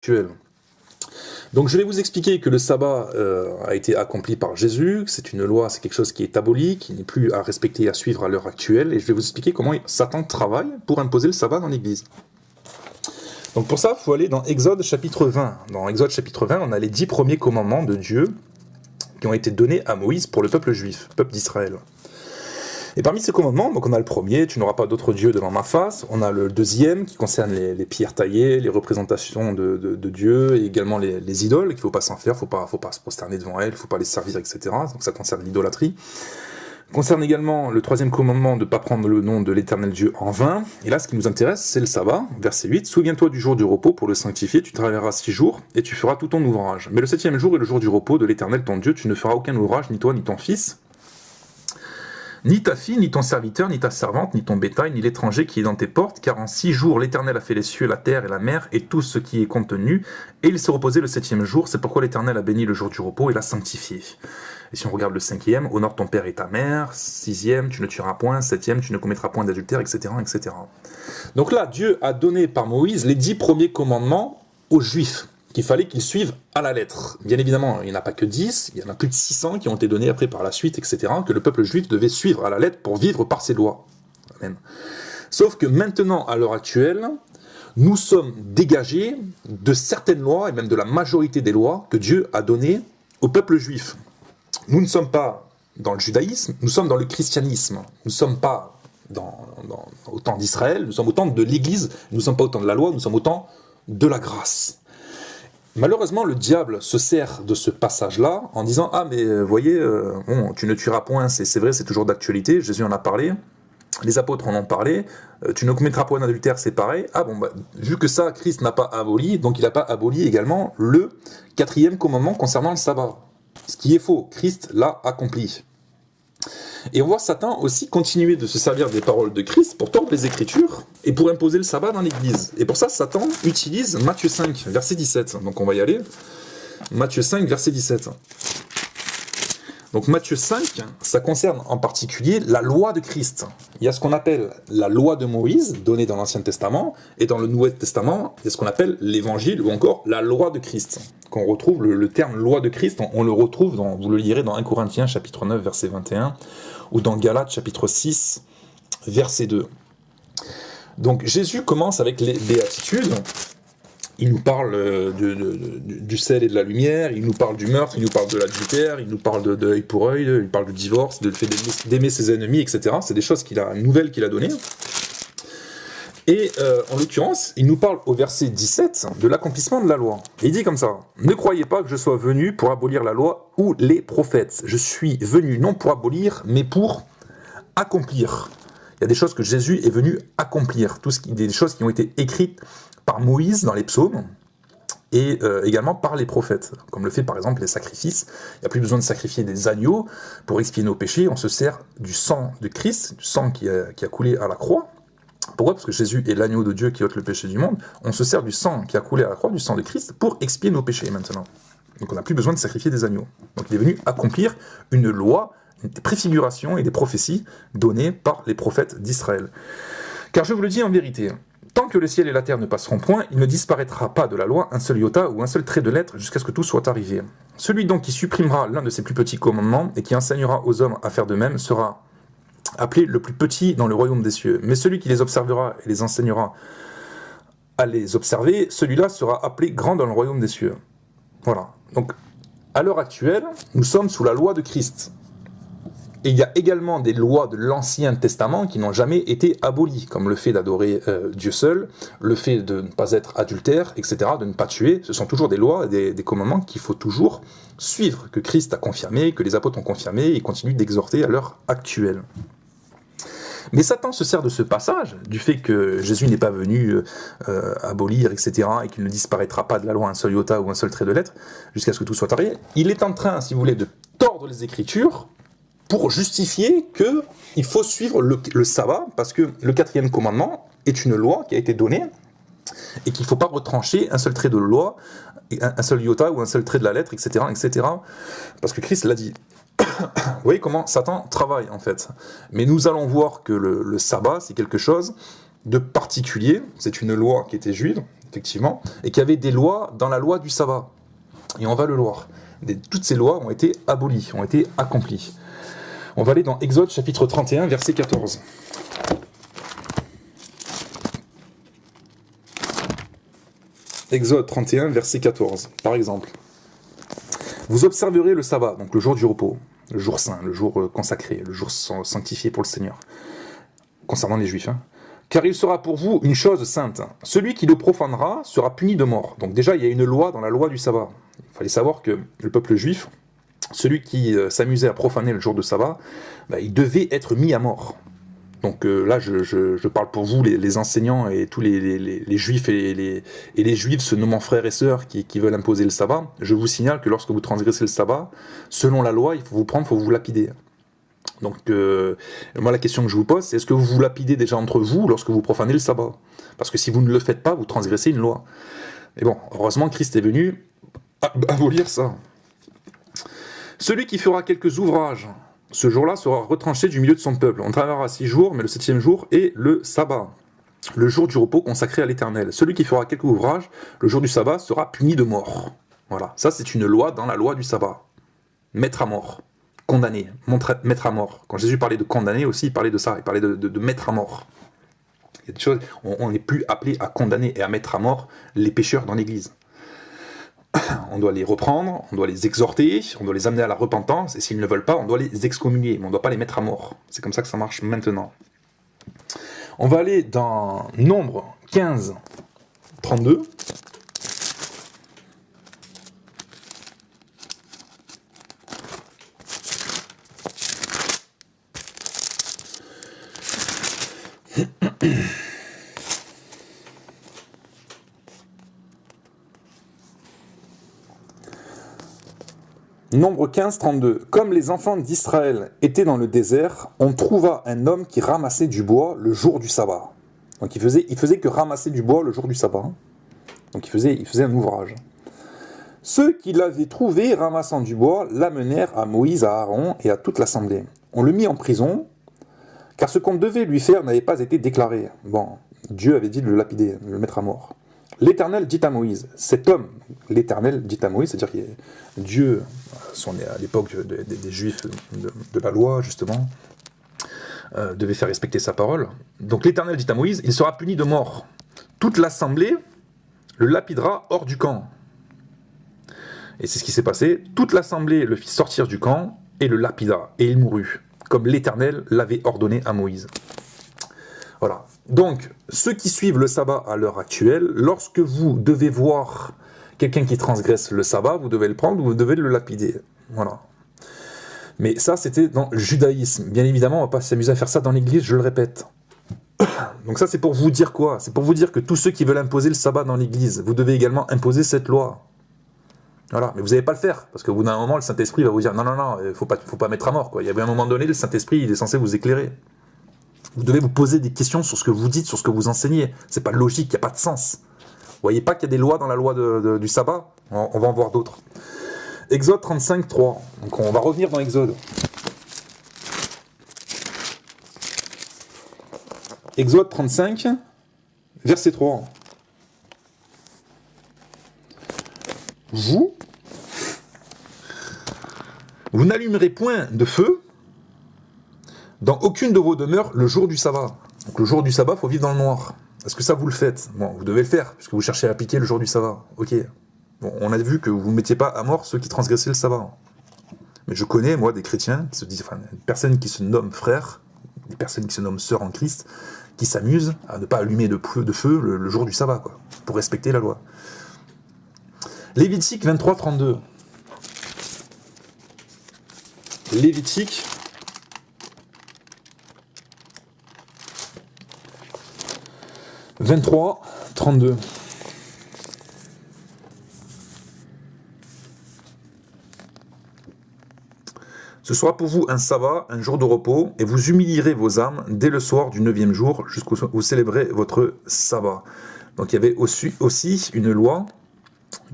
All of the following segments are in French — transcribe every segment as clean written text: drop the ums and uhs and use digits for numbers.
actuelle. Donc je vais vous expliquer que le sabbat a été accompli par Jésus, c'est une loi, c'est quelque chose qui est aboli, qui n'est plus à respecter et à suivre à l'heure actuelle, et je vais vous expliquer comment Satan travaille pour imposer le sabbat dans l'Église. Donc pour ça, il faut aller dans Exode chapitre 20. Dans Exode chapitre 20, on a les 10 premiers commandements de Dieu qui ont été donnés à Moïse pour le peuple juif, le peuple d'Israël. Et parmi ces commandements, donc on a le premier, tu n'auras pas d'autre Dieu devant ma face. On a le deuxième qui concerne les pierres taillées, les représentations de Dieu, et également les idoles, qu'il ne faut pas s'en faire, il ne faut pas se prosterner devant elles, il ne faut pas les servir, etc. Donc ça concerne l'idolâtrie. Concerne également le troisième commandement de ne pas prendre le nom de l'Éternel Dieu en vain. Et là, ce qui nous intéresse, c'est le sabbat. Verset 8, « Souviens-toi du jour du repos pour le sanctifier, tu travailleras 6 jours, et tu feras tout ton ouvrage. Mais le 7e jour est le jour du repos de l'Éternel ton Dieu, tu ne feras aucun ouvrage, ni toi, ni ton fils, ni ta fille, ni ton serviteur, ni ta servante, ni ton bétail, ni l'étranger qui est dans tes portes, car en 6 jours l'Éternel a fait les cieux, la terre et la mer, et tout ce qui est contenu, et il s'est reposé le 7e jour, c'est pourquoi l'Éternel a béni le jour du repos et l'a sanctifié. Et si on regarde le 5e, honore ton père et ta mère, 6e, tu ne tueras point, 7e, tu ne commettras point d'adultère, etc., etc. Donc là, Dieu a donné par Moïse les 10 premiers commandements aux Juifs, qu'il fallait qu'ils suivent à la lettre. Bien évidemment, il n'y en a pas que 10, il y en a plus de 600 qui ont été donnés après par la suite, etc., que le peuple juif devait suivre à la lettre pour vivre par ses lois. Amen. Sauf que maintenant, à l'heure actuelle, nous sommes dégagés de certaines lois, et même de la majorité des lois que Dieu a données au peuple juif. Nous ne sommes pas dans le judaïsme, nous sommes dans le christianisme. Nous ne sommes pas au temps d'Israël, nous sommes au temps de l'Église, nous ne sommes pas au temps de la loi, nous sommes au temps de la grâce. Malheureusement, le diable se sert de ce passage-là en disant « Ah, mais voyez, bon, tu ne tueras point, c'est vrai, c'est toujours d'actualité, Jésus en a parlé, les apôtres en ont parlé, tu ne commettras point d'adultère, c'est pareil. Ah bon, bah, vu que ça, Christ n'a pas aboli, donc il n'a pas aboli également le 4e commandement concernant le sabbat. Ce qui est faux, Christ l'a accompli. » Et on voit Satan aussi continuer de se servir des paroles de Christ pour tordre les Écritures et pour imposer le sabbat dans l'Église. Et pour ça, Satan utilise Matthieu 5, verset 17. Donc on va y aller. Matthieu 5, verset 17. Donc Matthieu 5, ça concerne en particulier la loi de Christ. Il y a ce qu'on appelle la loi de Moïse, donnée dans l'Ancien Testament, et dans le Nouveau Testament, il y a ce qu'on appelle l'Évangile, ou encore la loi de Christ. Quand on retrouve le terme loi de Christ, on le retrouve, vous le lirez dans 1 Corinthiens chapitre 9, verset 21, ou dans Galates chapitre 6, verset 2. Donc Jésus commence avec les béatitudes. Il nous parle du sel et de la lumière, il nous parle du meurtre, il nous parle de l'adultère, il nous parle de œil pour œil, il parle du divorce, de fait d'aimer ses ennemis, etc. C'est des choses nouvelles qu'il a données. Et en l'occurrence, il nous parle au verset 17 de l'accomplissement de la loi. Et il dit comme ça, « Ne croyez pas que je sois venu pour abolir la loi ou les prophètes. Je suis venu non pour abolir, mais pour accomplir. » Il y a des choses que Jésus est venu accomplir, des choses qui ont été écrites par Moïse dans les psaumes, et également par les prophètes, comme le fait par exemple les sacrifices. Il n'y a plus besoin de sacrifier des agneaux pour expier nos péchés, on se sert du sang de Christ, du sang qui a coulé à la croix. Pourquoi ? Parce que Jésus est l'agneau de Dieu qui ôte le péché du monde. On se sert du sang qui a coulé à la croix, du sang de Christ, pour expier nos péchés maintenant. Donc on n'a plus besoin de sacrifier des agneaux. Donc il est venu accomplir une loi, des préfigurations et des prophéties données par les prophètes d'Israël. Car je vous le dis en vérité, tant que le ciel et la terre ne passeront point, il ne disparaîtra pas de la loi un seul iota ou un seul trait de lettre jusqu'à ce que tout soit arrivé. Celui donc qui supprimera l'un de ces plus petits commandements et qui enseignera aux hommes à faire de même sera appelé le plus petit dans le royaume des cieux. Mais celui qui les observera et les enseignera à les observer, celui-là sera appelé grand dans le royaume des cieux. Voilà. Donc, à l'heure actuelle, nous sommes sous la loi de Christ. Et il y a également des lois de l'Ancien Testament qui n'ont jamais été abolies, comme le fait d'adorer Dieu seul, le fait de ne pas être adultère, etc., de ne pas tuer. Ce sont toujours des lois, des commandements qu'il faut toujours suivre, que Christ a confirmé, que les apôtres ont confirmé et continuent d'exhorter à l'heure actuelle. Mais Satan se sert de ce passage, du fait que Jésus n'est pas venu abolir, etc., et qu'il ne disparaîtra pas de la loi un seul iota ou un seul trait de lettre, jusqu'à ce que tout soit arrivé. Il est en train, si vous voulez, de tordre les Écritures pour justifier qu'il faut suivre le sabbat, parce que le 4e commandement est une loi qui a été donnée, et qu'il ne faut pas retrancher un seul trait de loi, un seul iota ou un seul trait de la lettre, etc., etc., parce que Christ l'a dit. Vous voyez comment Satan travaille en fait. Mais nous allons voir que le sabbat, c'est quelque chose de particulier. C'est une loi qui était juive, effectivement, et qui avait des lois dans la loi du sabbat. Et on va le voir. Toutes ces lois ont été abolies, ont été accomplies. On va aller dans Exode chapitre 31, verset 14. Exode 31, verset 14, par exemple. Vous observerez le sabbat, donc le jour du repos, le jour saint, le jour consacré, le jour sanctifié pour le Seigneur, concernant les Juifs. Car il sera pour vous une chose sainte. Celui qui le profanera sera puni de mort. Donc déjà, il y a une loi dans la loi du sabbat. Il fallait savoir que le peuple juif, celui qui s'amusait à profaner le jour de sabbat, il devait être mis à mort. Donc là, je parle pour vous, les enseignants et tous les juifs et les juifs se nommant frères et sœurs qui veulent imposer le sabbat. Je vous signale que lorsque vous transgressez le sabbat, selon la loi, il faut vous prendre, il faut vous lapider. Donc moi, la question que je vous pose, c'est est-ce que vous vous lapidez déjà entre vous lorsque vous profanez le sabbat? Parce que si vous ne le faites pas, vous transgressez une loi. Et bon, heureusement, Christ est venu abolir ça. Celui qui fera quelques ouvrages, ce jour-là sera retranché du milieu de son peuple. On travaillera 6 jours, mais le 7e jour est le sabbat, le jour du repos consacré à l'Éternel. Celui qui fera quelques ouvrages, le jour du sabbat, sera puni de mort. Voilà, ça c'est une loi dans la loi du sabbat. Mettre à mort, condamner, mettre à mort. Quand Jésus parlait de condamner aussi, il parlait de ça, il parlait de mettre à mort. Il y a des choses, on n'est plus appelé à condamner et à mettre à mort les pécheurs dans l'Église. On doit les reprendre, on doit les exhorter, on doit les amener à la repentance, et s'ils ne veulent pas, on doit les excommunier, mais on ne doit pas les mettre à mort. C'est comme ça que ça marche maintenant. On va aller dans Nombre 15, 32. Nombre 15, 32. Comme les enfants d'Israël étaient dans le désert, on trouva un homme qui ramassait du bois le jour du sabbat. Donc il faisait que ramasser du bois le jour du sabbat. Donc il faisait un ouvrage. Ceux qui l'avaient trouvé ramassant du bois l'amenèrent à Moïse, à Aaron et à toute l'assemblée. On le mit en prison, car ce qu'on devait lui faire n'avait pas été déclaré. Bon, Dieu avait dit de le lapider, de le mettre à mort. L'Éternel dit à Moïse, cet homme, l'Éternel dit à Moïse, c'est-à-dire que Dieu, à l'époque des Juifs de la loi, justement, devait faire respecter sa parole. Donc l'Éternel dit à Moïse, il sera puni de mort. Toute l'assemblée le lapidera hors du camp. Et c'est ce qui s'est passé. Toute l'assemblée le fit sortir du camp et le lapida, et il mourut, comme l'Éternel l'avait ordonné à Moïse. Voilà. Donc, ceux qui suivent le sabbat à l'heure actuelle, lorsque vous devez voir quelqu'un qui transgresse le sabbat, vous devez le prendre, vous devez le lapider. Voilà. Mais ça, c'était dans le judaïsme. Bien évidemment, on ne va pas s'amuser à faire ça dans l'église, je le répète. Donc ça, c'est pour vous dire quoi? C'est pour vous dire que tous ceux qui veulent imposer le sabbat dans l'église, vous devez également imposer cette loi. Voilà, mais vous n'allez pas le faire, parce qu'au bout d'un moment, le Saint-Esprit va vous dire, non, il faut pas mettre à mort, quoi. Il y avait un moment donné, le Saint-Esprit, il est censé vous éclairer. Vous devez vous poser des questions sur ce que vous dites, sur ce que vous enseignez. C'est pas logique, il n'y a pas de sens. Vous voyez pas qu'il y a des lois dans la loi du sabbat? On va en voir d'autres. Exode 35, 3. Donc on va revenir dans Exode. Exode 35, verset 3. Vous n'allumerez point de feu dans aucune de vos demeures le jour du sabbat. Donc le jour du sabbat, il faut vivre dans le noir. Est-ce que ça vous le faites? Bon, vous devez le faire, puisque vous cherchez à appliquer le jour du sabbat. Ok. Bon, on a vu que vous ne mettiez pas à mort ceux qui transgressaient le sabbat. Mais je connais, moi, des chrétiens, qui se disent, des personnes qui se nomment frères, des personnes qui se nomment sœurs en Christ, qui s'amusent à ne pas allumer de feu le jour du sabbat, quoi, pour respecter la loi. Lévitique 23, 32. Lévitique 23, 32. Ce sera pour vous un sabbat, un jour de repos, et vous humilierez vos âmes dès le soir du 9e jour, jusqu'au vous célébrez votre sabbat. Donc il y avait aussi une loi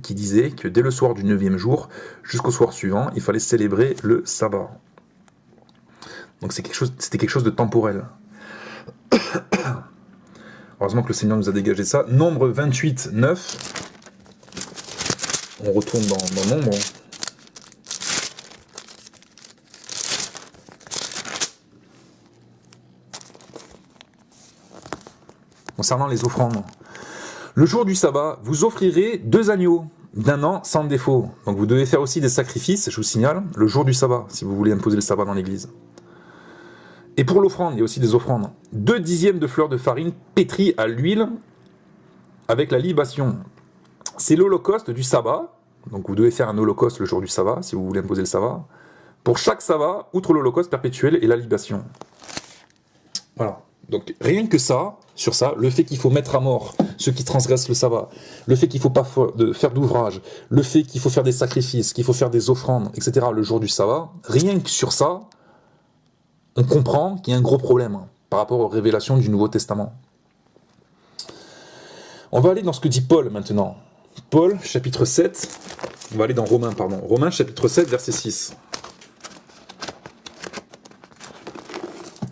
qui disait que dès le soir du 9e jour, jusqu'au soir suivant, il fallait célébrer le sabbat. Donc c'était quelque chose de temporel. Heureusement que le Seigneur nous a dégagé ça. Nombre 28, 9. On retourne dans Nombre. Concernant les offrandes. Le jour du sabbat, vous offrirez 2 agneaux d'1 an sans défaut. Donc vous devez faire aussi des sacrifices, je vous signale, le jour du sabbat, si vous voulez imposer le sabbat dans l'église. Et pour l'offrande, il y a aussi des offrandes. 2 dixièmes de fleur de farine pétrie à l'huile avec la libation. C'est l'holocauste du sabbat. Donc vous devez faire un holocauste le jour du sabbat, si vous voulez imposer le sabbat. Pour chaque sabbat, outre l'holocauste perpétuel et la libation. Voilà. Donc rien que ça, sur ça, le fait qu'il faut mettre à mort ceux qui transgressent le sabbat, le fait qu'il ne faut pas faire d'ouvrage, le fait qu'il faut faire des sacrifices, qu'il faut faire des offrandes, etc. le jour du sabbat, rien que sur ça, on comprend qu'il y a un gros problème par rapport aux révélations du Nouveau Testament. On va aller dans ce que dit Paul maintenant. Paul, chapitre 7, on va aller dans Romains, pardon. Romains, chapitre 7, verset 6.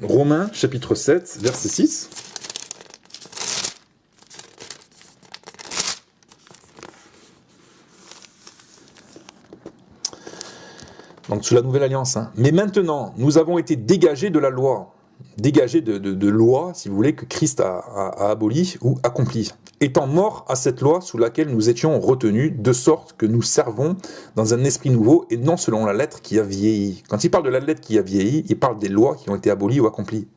Romains, chapitre 7, verset 6. Donc sous la nouvelle alliance. Mais maintenant, nous avons été dégagés de la loi. Dégagés de loi, si vous voulez, que Christ a aboli ou accompli. Étant morts à cette loi sous laquelle nous étions retenus, de sorte que nous servons dans un esprit nouveau et non selon la lettre qui a vieilli. Quand il parle de la lettre qui a vieilli, il parle des lois qui ont été abolies ou accomplies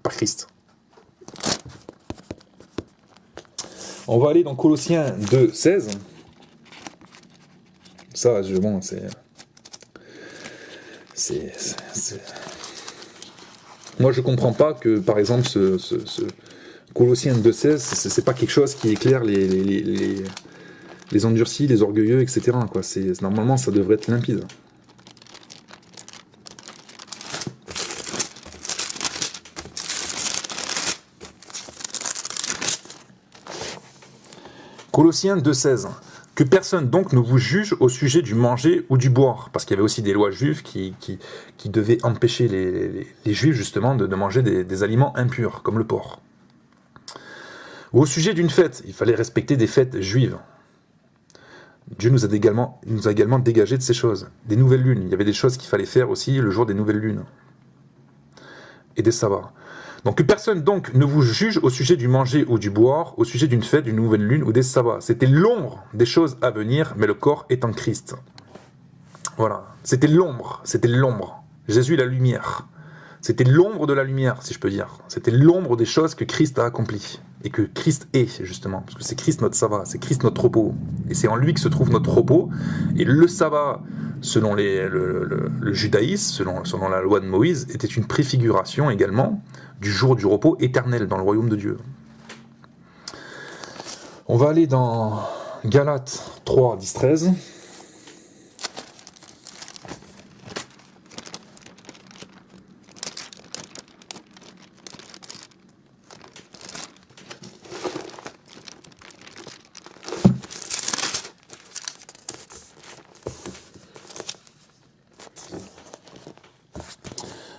par Christ. On va aller dans Colossiens 2, 16. Ça, bon, Moi, je comprends pas que, par exemple, ce Colossiens 2,16, c'est pas quelque chose qui éclaire les endurcis, les orgueilleux, etc. Quoi. Normalement, ça devrait être limpide. Colossiens 2,16. Que personne donc ne vous juge au sujet du manger ou du boire, parce qu'il y avait aussi des lois juives qui devaient empêcher les juifs justement de manger des aliments impurs, comme le porc. Ou au sujet d'une fête, il fallait respecter des fêtes juives. Dieu nous a également dégagé de ces choses. Des nouvelles lunes, il y avait des choses qu'il fallait faire aussi le jour des nouvelles lunes. Et des sabbats. Donc que personne donc ne vous juge au sujet du manger ou du boire, au sujet d'une fête, d'une nouvelle lune ou des sabbats. C'était l'ombre des choses à venir, mais le corps est en Christ. Voilà, c'était l'ombre. Jésus est la lumière. C'était l'ombre de la lumière, si je peux dire. C'était l'ombre des choses que Christ a accomplies. Et que Christ est, justement. Parce que c'est Christ notre sabbat, c'est Christ notre repos. Et c'est en lui que se trouve notre repos. Et le sabbat, selon le judaïsme, selon la loi de Moïse, était une préfiguration également du jour du repos éternel dans le royaume de Dieu. On va aller dans Galates 3, 10, 13.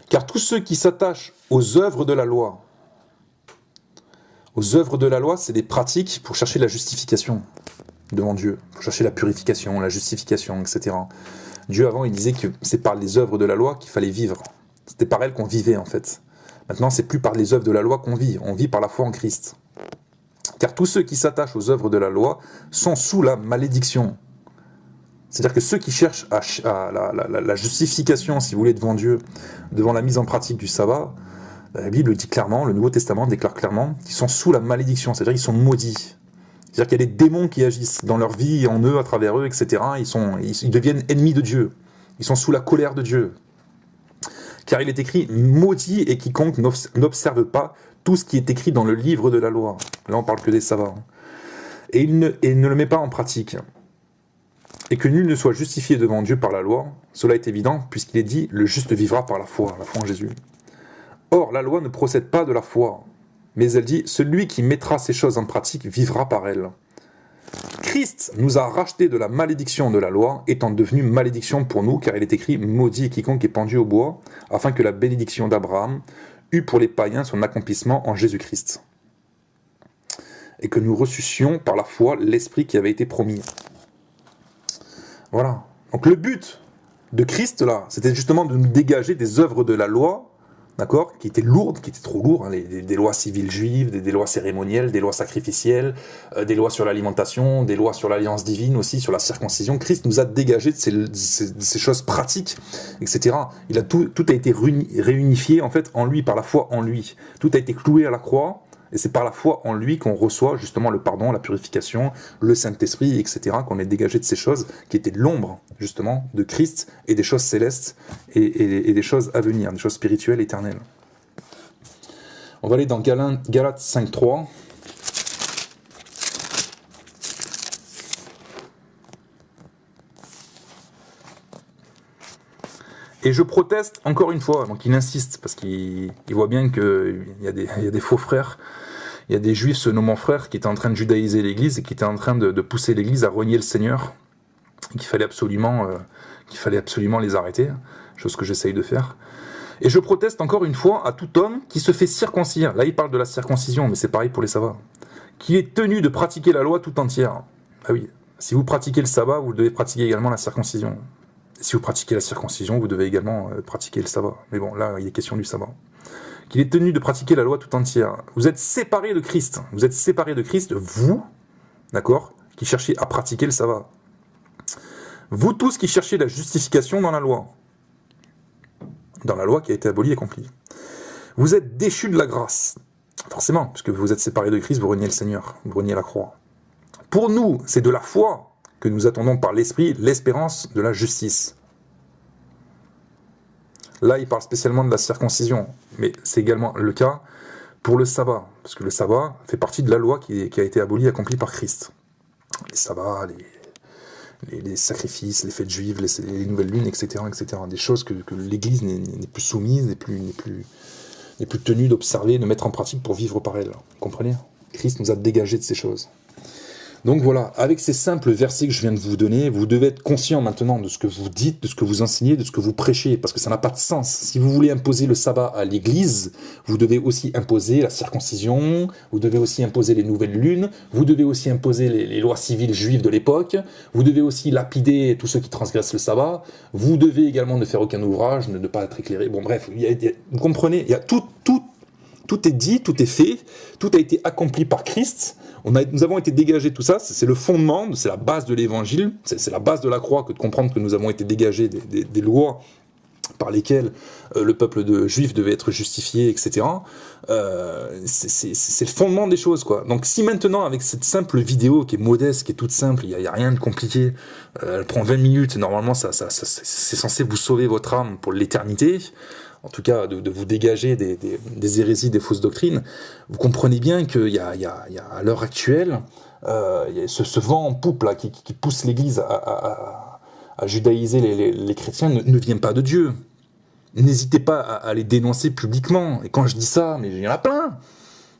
Car tous ceux qui s'attachent aux œuvres de la loi, c'est des pratiques pour chercher la justification devant Dieu, pour chercher la purification, la justification, etc. Dieu avant il disait que c'est par les œuvres de la loi qu'il fallait vivre. C'était par elles qu'on vivait en fait. Maintenant c'est plus par les œuvres de la loi qu'on vit, on vit par la foi en Christ. Car tous ceux qui s'attachent aux œuvres de la loi sont sous la malédiction. C'est-à-dire que ceux qui cherchent la justification, si vous voulez, devant Dieu, devant la mise en pratique du sabbat, la Bible dit clairement, le Nouveau Testament déclare clairement qu'ils sont sous la malédiction, c'est-à-dire qu'ils sont maudits. C'est-à-dire qu'il y a des démons qui agissent dans leur vie, en eux, à travers eux, etc. Ils deviennent ennemis de Dieu. Ils sont sous la colère de Dieu. Car il est écrit « Maudit et quiconque n'observe pas tout ce qui est écrit dans le livre de la loi ». Là, on parle que des sabbats. Et il ne le met pas en pratique. Et que nul ne soit justifié devant Dieu par la loi, cela est évident, puisqu'il est dit « Le juste vivra par la foi en Jésus ». Or, la loi ne procède pas de la foi, mais elle dit « Celui qui mettra ces choses en pratique vivra par elles ». Christ nous a rachetés de la malédiction de la loi, étant devenu malédiction pour nous, car il est écrit « Maudit quiconque est pendu au bois », afin que la bénédiction d'Abraham eût pour les païens son accomplissement en Jésus-Christ. et que nous ressuscitions par la foi l'Esprit qui avait été promis. Voilà. Donc le but de Christ, là, c'était justement de nous dégager des œuvres de la loi, d'accord, qui étaient lourdes, qui étaient trop lourdes, hein, des lois civiles juives, des lois cérémonielles, des lois sacrificielles, des lois sur l'alimentation, des lois sur l'alliance divine aussi, sur la circoncision. Christ nous a dégagé de ces choses pratiques, etc. Tout a été réunifié en fait en lui, par la foi en lui. Tout a été cloué à la croix. Et c'est par la foi en lui qu'on reçoit justement le pardon, la purification, le Saint-Esprit, etc., qu'on est dégagé de ces choses qui étaient de l'ombre, justement, de Christ, et des choses célestes, et des choses à venir, des choses spirituelles, éternelles. On va aller dans Galates 5.3. Et je proteste encore une fois, donc il insiste, parce qu'il voit bien qu'il y a des faux frères, il y a des juifs se nommant frères qui étaient en train de judaïser l'église et qui étaient en train de pousser l'église à renier le Seigneur, et qu'il fallait absolument les arrêter, chose que j'essaye de faire. Et je proteste encore une fois à tout homme qui se fait circoncire, là il parle de la circoncision, mais c'est pareil pour les sabbats, qui est tenu de pratiquer la loi tout entière. Ah oui, si vous pratiquez le sabbat, vous devez pratiquer également la circoncision. Si vous pratiquez la circoncision, vous devez également pratiquer le sabbat. Mais bon, là, il est question du sabbat. Qu'il est tenu de pratiquer la loi tout entière. Vous êtes séparés de Christ. Vous êtes séparés de Christ, vous, d'accord, qui cherchez à pratiquer le sabbat. Vous tous qui cherchez la justification dans la loi qui a été abolie et accomplie. Vous êtes déchus de la grâce. Forcément, puisque vous êtes séparés de Christ, vous reniez le Seigneur, vous reniez la croix. Pour nous, c'est de la foi que nous attendons par l'Esprit l'espérance de la justice. Là, il parle spécialement de la circoncision, mais c'est également le cas pour le sabbat, parce que le sabbat fait partie de la loi qui a été abolie et accomplie par Christ. Les sabbats, les sacrifices, les fêtes juives, les nouvelles lunes, etc., etc. Des choses que l'Église n'est plus soumise, n'est plus tenue d'observer, de mettre en pratique pour vivre par elle. Vous comprenez ? Christ nous a dégagés de ces choses. Donc voilà, avec ces simples versets que je viens de vous donner, vous devez être conscient maintenant de ce que vous dites, de ce que vous enseignez, de ce que vous prêchez, parce que ça n'a pas de sens. Si vous voulez imposer le sabbat à l'Église, vous devez aussi imposer la circoncision, vous devez aussi imposer les nouvelles lunes, vous devez aussi imposer les lois civiles juives de l'époque, vous devez aussi lapider tous ceux qui transgressent le sabbat, vous devez également ne faire aucun ouvrage, ne pas être éclairé. Bon bref, vous comprenez, il y a tout est dit, tout est fait, tout a été accompli par Christ. Nous avons été dégagés de tout ça, c'est le fondement, c'est la base de l'évangile, c'est la base de la croix que de comprendre que nous avons été dégagés des lois par lesquelles le peuple juif devait être justifié, etc. C'est le fondement des choses, quoi. Donc si maintenant, avec cette simple vidéo qui est modeste, qui est toute simple, il n'y a rien de compliqué, elle prend 20 minutes, et normalement c'est censé vous sauver votre âme pour l'éternité, en tout cas de vous dégager des hérésies, des fausses doctrines, vous comprenez bien qu'il y a à l'heure actuelle, il y a ce vent en poupe là, qui pousse l'Église à judaïser les chrétiens ne vient pas de Dieu. N'hésitez pas à les dénoncer publiquement. Et quand je dis ça, mais il y en a plein.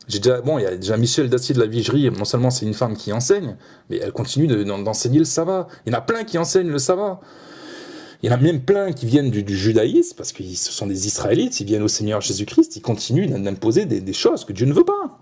Il y a déjà Michel Dacier de la Vigerie, non seulement c'est une femme qui enseigne, mais elle continue d'enseigner le sabbat. Il y en a plein qui enseignent le sabbat. Il y en a même plein qui viennent du judaïsme, parce que ce sont des Israélites, ils viennent au Seigneur Jésus-Christ, ils continuent d'imposer des choses que Dieu ne veut pas.